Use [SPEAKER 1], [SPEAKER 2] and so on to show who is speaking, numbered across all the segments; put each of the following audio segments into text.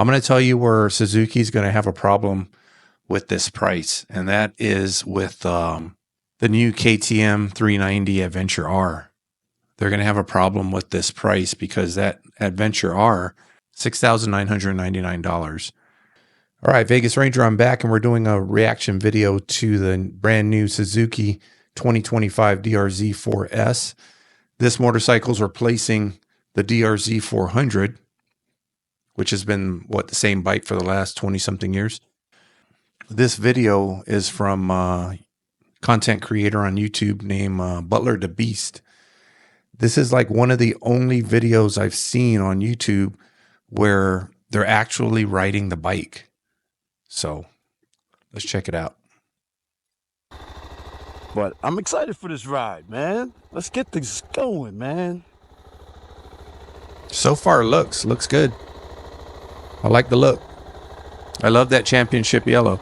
[SPEAKER 1] I'm going to tell you where Suzuki's going to have a problem with this price, and that is with the new KTM 390 Adventure R. They're going to have a problem with this price because that Adventure R, $6,999. All right, Vegas Ranger, I'm back, and we're doing a reaction video to the brand new Suzuki 2025 DRZ4S. This motorcycle is replacing the DRZ400, which has been, the same bike for the last 20-something years. This video is from a content creator on YouTube named ButlerDaBeast. This is like one of the only videos I've seen on YouTube where they're actually riding the bike. So let's check it out.
[SPEAKER 2] But I'm excited for this ride, man. Let's get this going, man.
[SPEAKER 1] So far, looks good. I like the look. I love that championship yellow.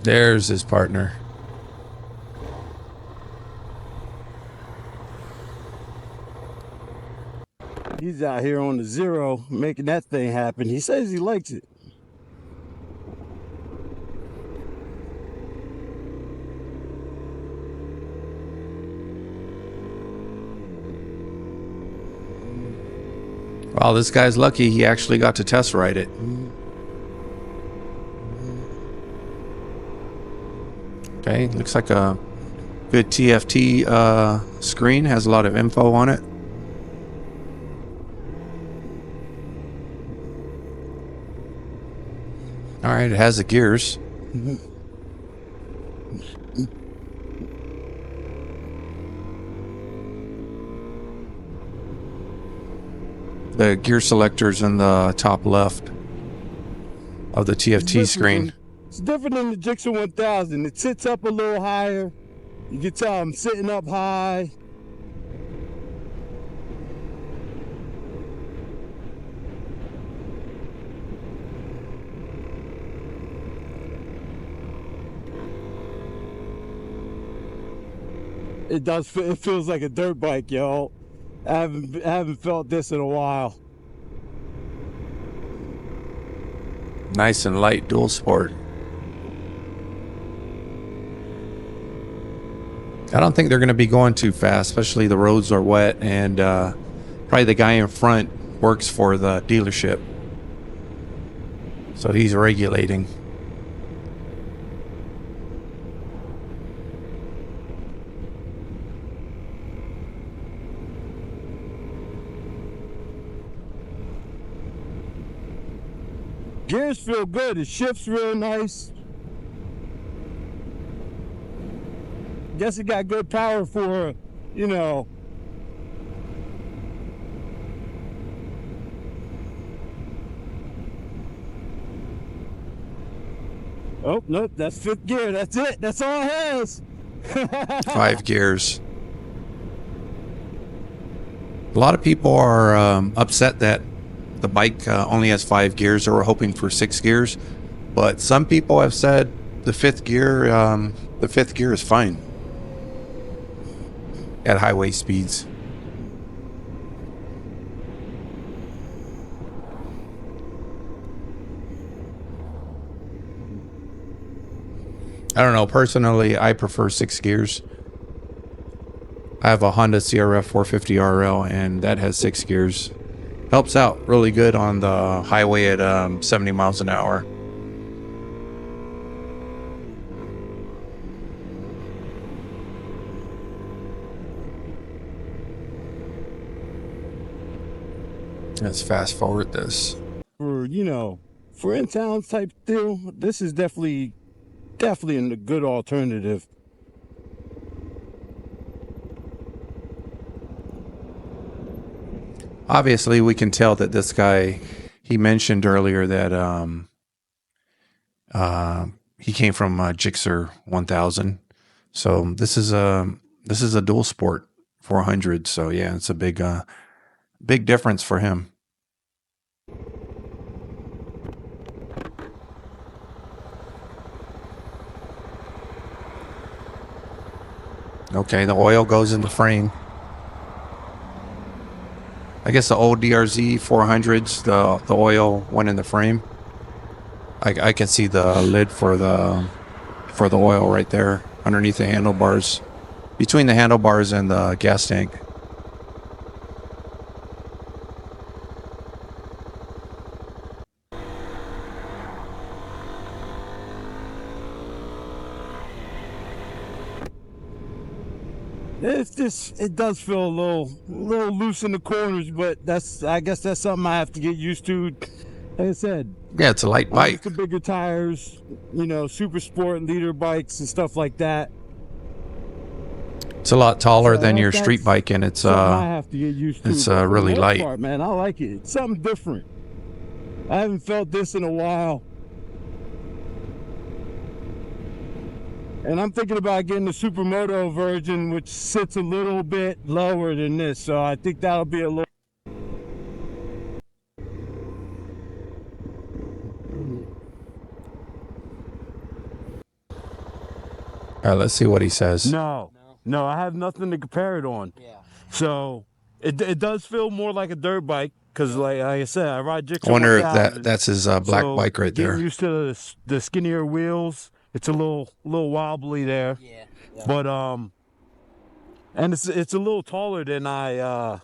[SPEAKER 1] There's his partner.
[SPEAKER 2] He's out here on the zero making that thing happen. He says he likes it.
[SPEAKER 1] Wow, this guy's lucky he actually got to test ride it. Okay, looks like a good TFT screen, has a lot of info on it. All right, it has the gears. The gear selectors in the top left of the TFT screen.
[SPEAKER 2] It's different than the Gixxer 1000. It sits up a little higher. You can tell I'm sitting up high. It does. It feels like a dirt bike, yo. I haven't felt this in a while.
[SPEAKER 1] Nice and light dual sport. I don't think they're going to be going too fast, especially the roads are wet, and probably the guy in front works for the dealership, so he's regulating.
[SPEAKER 2] Gears feel good. It shifts real nice. Guess it got good power for, you know. Oh, nope, that's fifth gear. That's it. That's all it has.
[SPEAKER 1] 5 gears. A lot of people are upset that the bike only has 5 gears. They were hoping for 6 gears, but some people have said the fifth gear is fine at highway speeds. I don't know. Personally, I prefer 6 gears. I have a Honda CRF450RL, and that has 6 gears. Helps out really good on the highway at 70 miles an hour. Let's fast forward this.
[SPEAKER 2] For, you know, for in-town type deal, this is definitely a good alternative.
[SPEAKER 1] Obviously, we can tell that this guy, he mentioned earlier that he came from Gixxer 1000. So this is a dual sport 400. So yeah, it's a big difference for him. Okay, the oil goes in the frame. I guess the old DRZ400s, the oil went in the frame. I can see the lid for the oil right there underneath the handlebars, between the handlebars and the gas tank.
[SPEAKER 2] It's just, it does feel a little loose in the corners, but I guess that's something I have to get used to. Like I said,
[SPEAKER 1] Yeah, it's a light
[SPEAKER 2] I'm
[SPEAKER 1] bike.
[SPEAKER 2] used to bigger tires, you know, super sport leader bikes and stuff like that.
[SPEAKER 1] It's a lot taller than your
[SPEAKER 2] That's
[SPEAKER 1] street bike, and it's
[SPEAKER 2] something I have to get used to.
[SPEAKER 1] it's
[SPEAKER 2] But for
[SPEAKER 1] really
[SPEAKER 2] the most
[SPEAKER 1] light.
[SPEAKER 2] part, man, I like it. It's something different. I haven't felt this in a while. And I'm thinking about getting the Supermoto version, which sits a little bit lower than this. So I think that'll be a little.
[SPEAKER 1] All right, let's see what he says.
[SPEAKER 2] No, I have nothing to compare it on.
[SPEAKER 3] Yeah.
[SPEAKER 2] So it does feel more like a dirt bike because, like I said, I ride
[SPEAKER 1] I
[SPEAKER 2] Jixer
[SPEAKER 1] wonder if
[SPEAKER 2] 1000.
[SPEAKER 1] that's his black
[SPEAKER 2] So
[SPEAKER 1] bike right
[SPEAKER 2] getting
[SPEAKER 1] there.
[SPEAKER 2] used to the skinnier wheels, it's a little wobbly there.
[SPEAKER 3] Yeah.
[SPEAKER 2] But and it's a little taller than I'm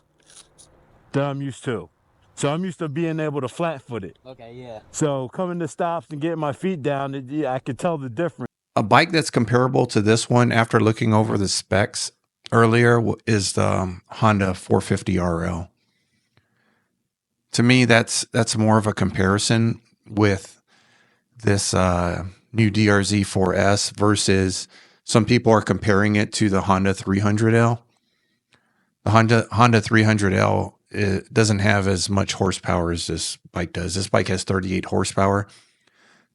[SPEAKER 2] used to. So I'm used to being able to flat foot it.
[SPEAKER 3] Okay, yeah.
[SPEAKER 2] So coming to stops and getting my feet down, I could tell the difference.
[SPEAKER 1] A bike that's comparable to this one, after looking over the specs earlier, is the Honda 450RL. To me, that's more of a comparison with this new DRZ4S versus some people are comparing it to the Honda 300L. The Honda 300L, it doesn't have as much horsepower as this bike does. This bike has 38 horsepower.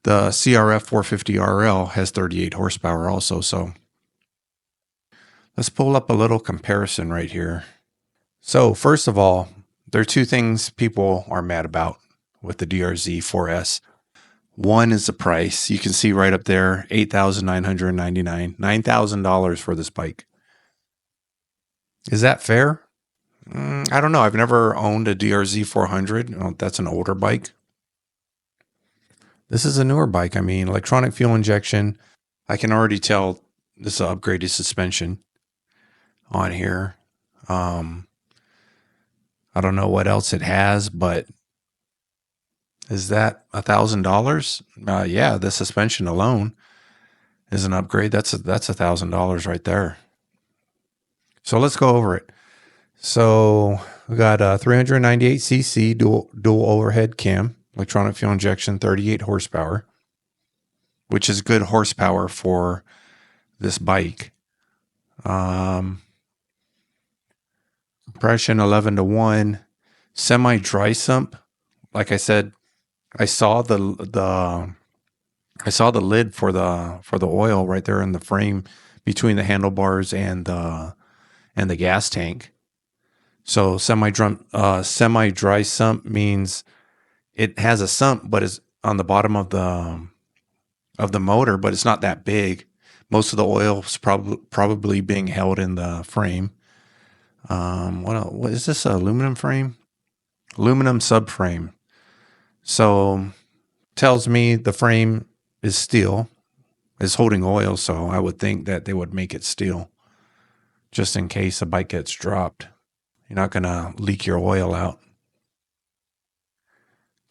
[SPEAKER 1] The CRF450RL has 38 horsepower also. So let's pull up a little comparison right here. So first of all, there are two things people are mad about with the DRZ4S. One is the price. You can see right up there, $8,999, $9,000 for this bike. Is that fair? I don't know. I've never owned a DRZ400. Oh, that's an older bike. This is a newer bike. I mean, electronic fuel injection. I can already tell this is an upgraded suspension on here. I don't know what else it has, but is that $1,000? Yeah, the suspension alone is an upgrade. That's $1,000 right there. So let's go over it. So we got a 398cc dual overhead cam, electronic fuel injection, 38 horsepower, which is good horsepower for this bike. Compression 11:1, semi dry sump. Like I said, I saw the lid for the oil right there in the frame between the handlebars and the gas tank. So semi dry sump means it has a sump, but it's on the bottom of the motor, but it's not that big. Most of the oil is probably being held in the frame. What is this? Aluminum frame? Aluminum subframe. So tells me the frame is steel, is holding oil. So I would think that they would make it steel just in case a bike gets dropped. You're not going to leak your oil out.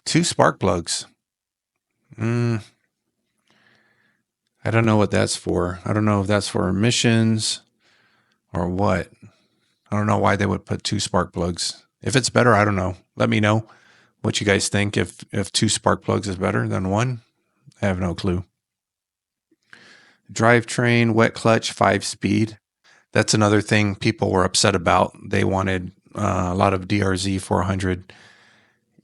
[SPEAKER 1] 2 spark plugs. I don't know what that's for. I don't know if that's for emissions or what. I don't know why they would put 2 spark plugs. If it's better, I don't know. Let me know what you guys think. If 2 spark plugs is better than 1, I have no clue. Drivetrain, wet clutch, 5-speed. That's another thing people were upset about. They wanted a lot of DRZ400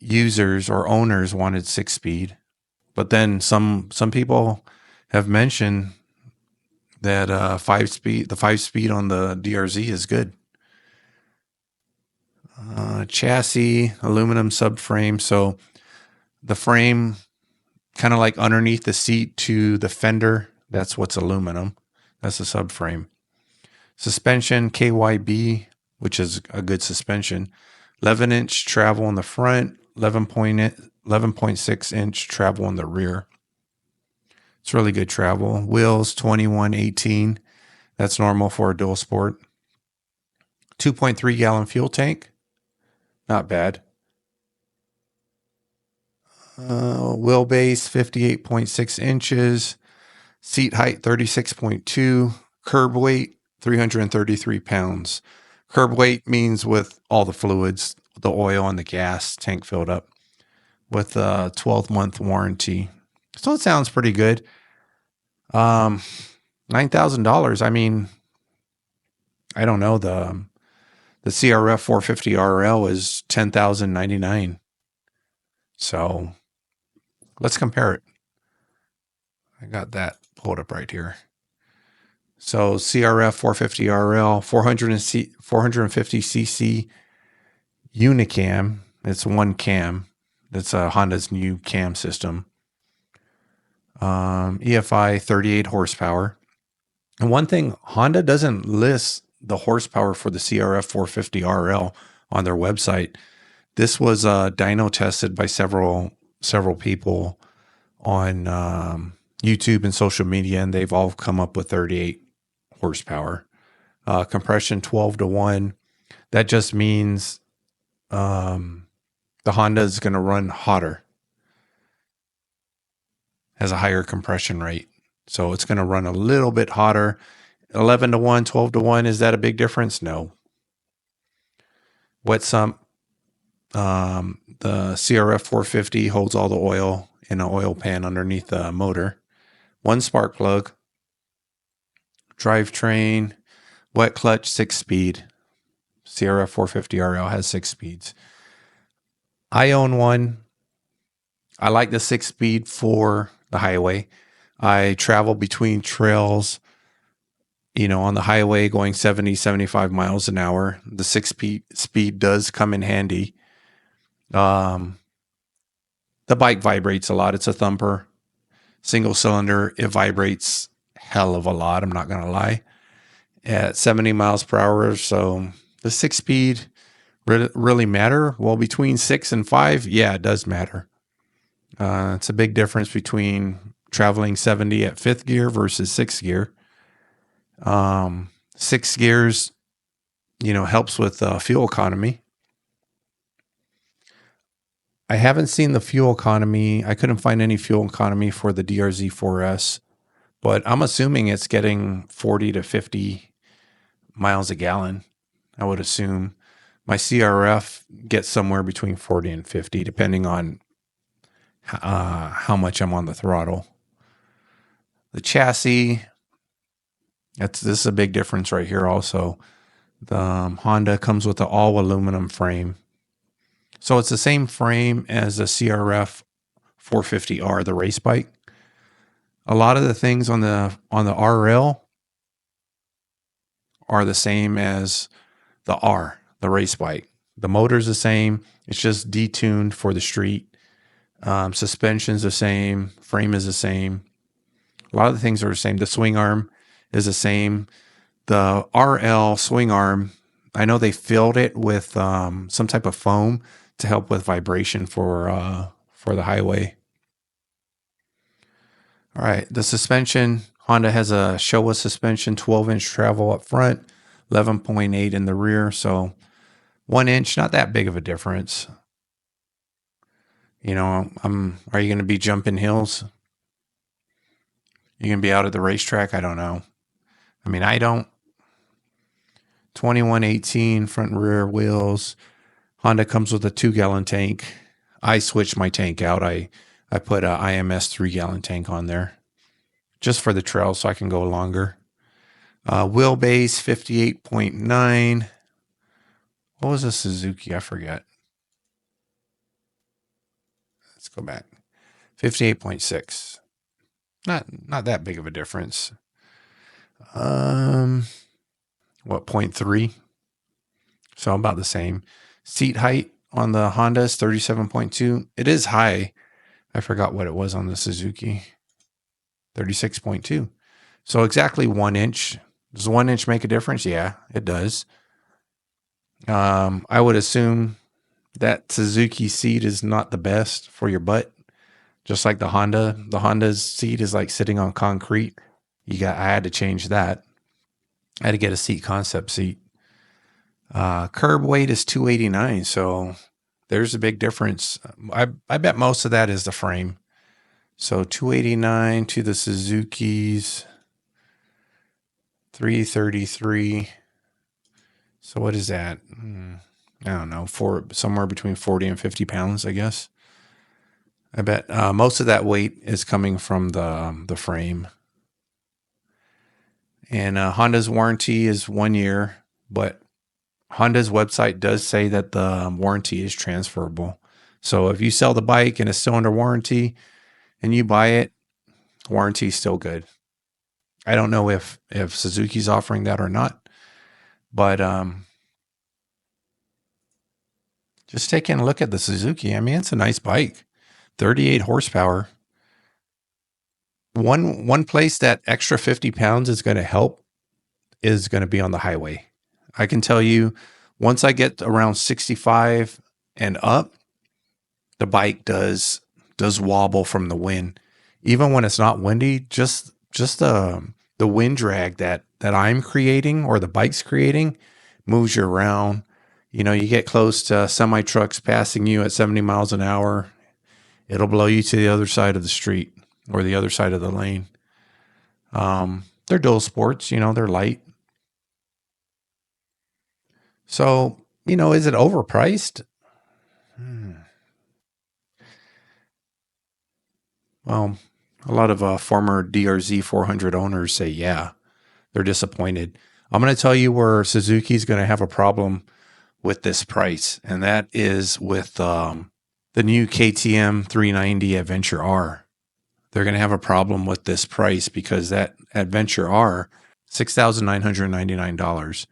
[SPEAKER 1] users or owners wanted 6-speed. But then some people have mentioned that 5-speed, the 5-speed on the DRZ is good. Chassis, aluminum subframe. So the frame kind of like underneath the seat to the fender, that's what's aluminum. That's the subframe. Suspension KYB, which is a good suspension. 11-inch travel in the front, 11.6-inch travel in the rear. It's really good travel. Wheels 21/18. That's normal for a dual sport. 2.3 gallon fuel tank. Not bad. Wheelbase 58.6 inches. Seat height 36.2. Curb weight 333 pounds. Curb weight means with all the fluids, the oil and the gas tank filled up, with a 12-month warranty. So it sounds pretty good. $9,000. I mean, I don't know. The CRF450RL is $10,099. So let's compare it. I got that pulled up right here. So CRF450RL 450cc unicam. It's one cam. That's Honda's new cam system. EFI 38 horsepower. And one thing, Honda doesn't list the horsepower for the CRF450RL on their website. This was dyno tested by several people on YouTube and social media, and they've all come up with 38 horsepower. Compression 12-1. That just means the Honda is going to run hotter, has a higher compression rate. So it's going to run a little bit hotter. 11-1, 12-1. Is that a big difference? No. Wet sump. The CRF450 holds all the oil in an oil pan underneath the motor. One spark plug. Drivetrain. Wet clutch, 6-speed. CRF450RL has 6 speeds. I own one. I like the 6-speed for the highway. I travel between trails, on the highway going 70, 75 miles an hour. The 6-speed does come in handy. The bike vibrates a lot. It's a thumper, single cylinder. It vibrates hell of a lot. I'm not going to lie. At 70 miles per hour. So the 6-speed really matter. Well, between 6 and 5, yeah, it does matter. It's a big difference between traveling 70 at 5th gear versus 6th gear. 6 gears, helps with fuel economy. I haven't seen the fuel economy. I couldn't find any fuel economy for the DRZ4S, but I'm assuming it's getting 40 to 50 miles a gallon. I would assume my CRF gets somewhere between 40 and 50, depending on how much I'm on the throttle. The chassis, this is a big difference right here also. The Honda comes with the all aluminum frame. So it's the same frame as the CRF450R, the race bike. A lot of the things on the RL are the same as the R, the race bike. The motor's the same. It's just detuned for the street. Suspension's the same. Frame is the same. A lot of the things are the same. The swing arm is the same. The RL swing arm, I know they filled it with some type of foam to help with vibration for the highway. All right, the suspension. Honda has a Showa suspension, 12-inch travel up front, 11.8 in the rear. So 1 inch, not that big of a difference. Are you going to be jumping hills? You going to be out at the racetrack? I don't know. I mean, I don't. 21/18 front and rear wheels. Honda comes with a 2-gallon tank. I switched my tank out. I put a IMS 3-gallon tank on there just for the trail so I can go longer. Wheelbase 58.9. What was a Suzuki? I forget. Let's go back. 58.6. Not that big of a difference. 0.3? So about the same. Seat height on the Honda is 37.2. It is high. I forgot what it was on the Suzuki. 36.2. So exactly 1 inch. Does 1 inch make a difference? Yeah, it does. I would assume that Suzuki seat is not the best for your butt. Just like the Honda's seat is like sitting on concrete. I had to change that. I had to get a seat concept seat. Curb weight is 289, so there's a big difference. I bet most of that is the frame. So 289 to the Suzuki's 333. So what is that? I don't know, somewhere between 40 and 50 pounds, I guess. I bet most of that weight is coming from the frame. And Honda's warranty is 1 year, but Honda's website does say that the warranty is transferable. So if you sell the bike and it's still under warranty and you buy it, warranty is still good. I don't know if Suzuki's offering that or not, but just taking a look at the Suzuki, I mean, it's a nice bike. 38 horsepower. One place that extra 50 pounds is going to help is going to be on the highway. I can tell you, once I get around 65 and up, the bike does wobble from the wind. Even when it's not windy, just the wind drag that I'm creating or the bike's creating moves you around. You know, you get close to semi trucks passing you at 70 miles an hour, it'll blow you to the other side of the street or the other side of the lane. They're dual sports, you know, they're light. So, you know, is it overpriced? Well, a lot of former DRZ400 owners say, yeah, they're disappointed. I'm going to tell you where Suzuki's going to have a problem with this price, and that is with the new KTM 390 Adventure R. They're going to have a problem with this price because that Adventure R, $6,999.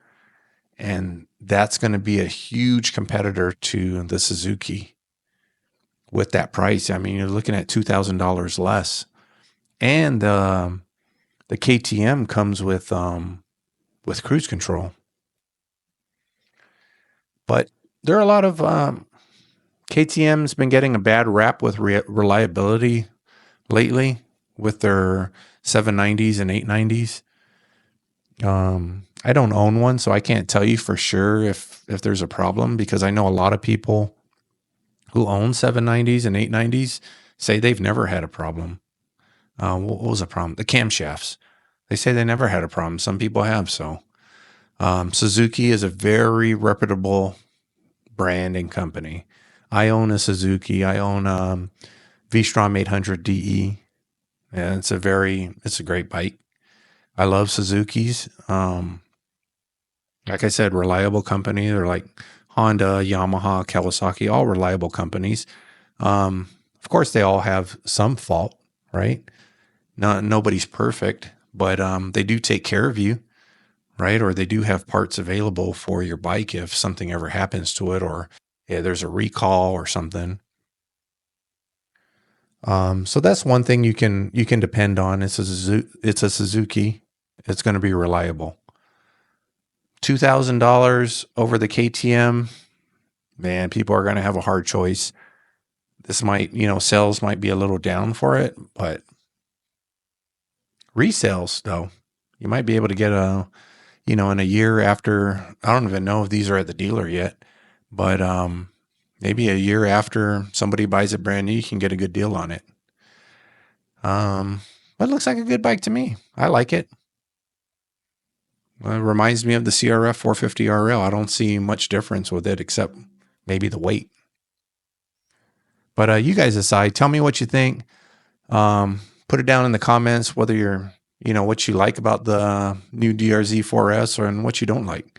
[SPEAKER 1] And that's going to be a huge competitor to the Suzuki with that price. I mean, you're looking at $2,000 less. And the KTM comes with cruise control. But there are a lot of KTM's been getting a bad rap with reliability lately with their 790s and 890s. I don't own one, so I can't tell you for sure if there's a problem, because I know a lot of people who own 790s and 890s say they've never had a problem. What was the problem? The camshafts. They say they never had a problem. Some people have. So Suzuki is a very reputable brand and company. I own a Suzuki. I own V-Strom 800 DE, and it's a great bike. I love Suzuki's. Like I said, reliable company. They're like Honda, Yamaha, Kawasaki, all reliable companies. Of course, they all have some fault, right? Nobody's perfect, but they do take care of you, right? Or they do have parts available for your bike if something ever happens to it, or there's a recall or something. So that's one thing you can depend on. It's a Suzuki. It's going to be reliable. $2,000 over the KTM, man, people are going to have a hard choice. This might, sales might be a little down for it, but resales though, you might be able to get in a year after, I don't even know if these are at the dealer yet, but maybe a year after somebody buys it brand new, you can get a good deal on it. But it looks like a good bike to me. I like it. It reminds me of the CRF450RL. I don't see much difference with it except maybe the weight. But you guys decide. Tell me what you think. Put it down in the comments whether you're, what you like about the new DRZ4S and what you don't like.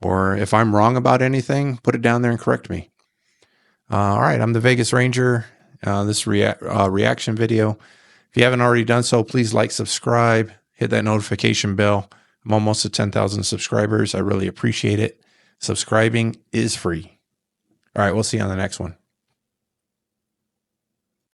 [SPEAKER 1] Or if I'm wrong about anything, put it down there and correct me. All right, I'm the Vegas Ranger. This reaction video. If you haven't already done so, please like, subscribe, hit that notification bell. I'm almost at 10,000 subscribers. I really appreciate it. Subscribing is free. All right, we'll see you on the next one.